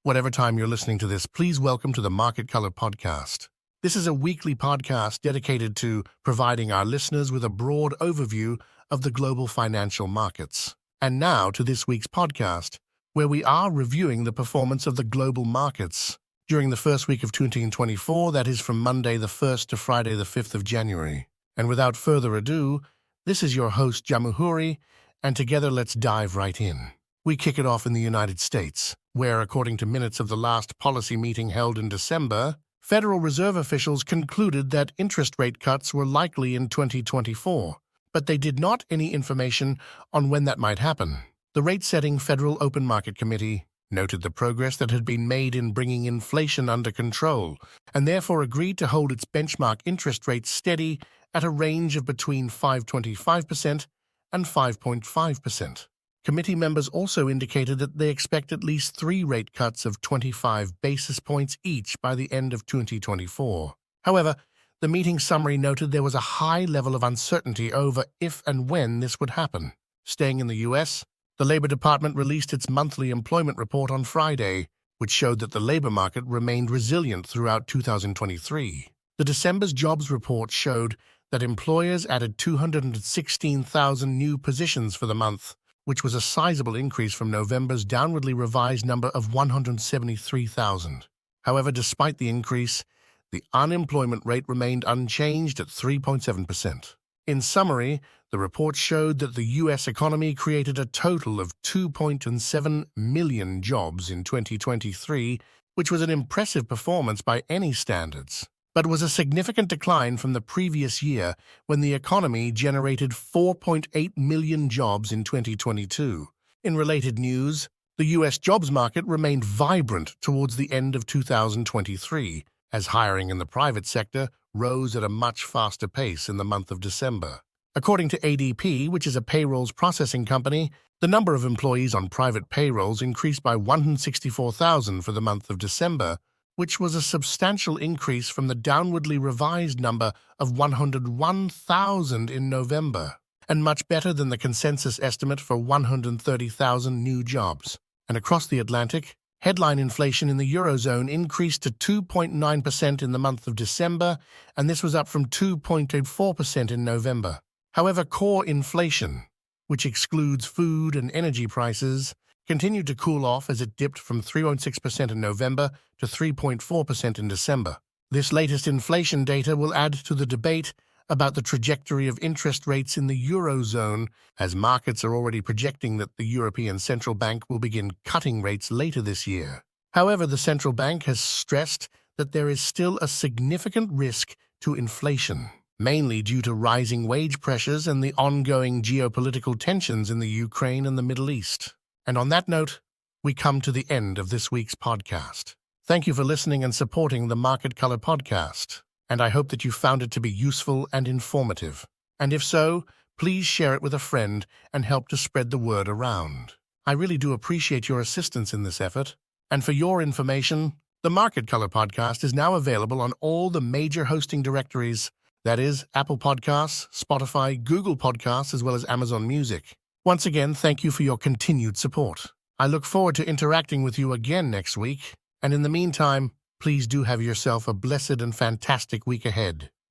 Whatever time you're listening to this, please welcome to the Market Color Podcast. This is a weekly podcast dedicated to providing our listeners with a broad overview of the global financial markets. And now to this week's podcast, where we are reviewing the performance of the global markets during the first week of 2024, that is from Monday the 1st to Friday the 5th of January. And without further ado, this is your host, Jamuhuri, and together let's dive right in. We kick it off in the United States, where, according to minutes of the last policy meeting held in December, Federal Reserve officials concluded that interest rate cuts were likely in 2024, but they did not any information on when that might happen. The rate-setting Federal Open Market Committee noted the progress that had been made in bringing inflation under control, and therefore agreed to hold its benchmark interest rate steady at a range of between 5.25% and 5.5%. Committee members also indicated that they expect at least 3 rate cuts of 25 basis points each by the end of 2024. However, the meeting summary noted there was a high level of uncertainty over if and when this would happen. Staying in the U.S., the Labor Department released its monthly employment report on Friday, which showed that the labor market remained resilient throughout 2023. The December's jobs report showed that employers added 216,000 new positions for the month, which was a sizable increase from November's downwardly revised number of 173,000. However, despite the increase, the unemployment rate remained unchanged at 3.7%. In summary, the report showed that the U.S. economy created a total of 2.7 million jobs in 2023, which was an impressive performance by any standards, but was a significant decline from the previous year when the economy generated 4.8 million jobs in 2022. In related news, the U.S. jobs market remained vibrant towards the end of 2023, as hiring in the private sector rose at a much faster pace in the month of December. According to ADP, which is a payrolls processing company, the number of employees on private payrolls increased by 164,000 for the month of December, which was a substantial increase from the downwardly revised number of 101,000 in November, and much better than the consensus estimate for 130,000 new jobs. And across the Atlantic, headline inflation in the Eurozone increased to 2.9% in the month of December, and this was up from 2.84% in November. However, core inflation, which excludes food and energy prices, continued to cool off as it dipped from 3.6% in November to 3.4% in December. This latest inflation data will add to the debate about the trajectory of interest rates in the Eurozone, as markets are already projecting that the European Central Bank will begin cutting rates later this year. However, the central bank has stressed that there is still a significant risk to inflation, mainly due to rising wage pressures and the ongoing geopolitical tensions in the Ukraine and the Middle East. And on that note, we come to the end of this week's podcast. Thank you for listening and supporting the Market Color Podcast, and I hope that you found it to be useful and informative. And if so, please share it with a friend and help to spread the word around. I really do appreciate your assistance in this effort. And for your information, the Market Color Podcast is now available on all the major hosting directories, that is, Apple Podcasts, Spotify, Google Podcasts, as well as Amazon Music. Once again, thank you for your continued support. I look forward to interacting with you again next week, and in the meantime, please do have yourself a blessed and fantastic week ahead.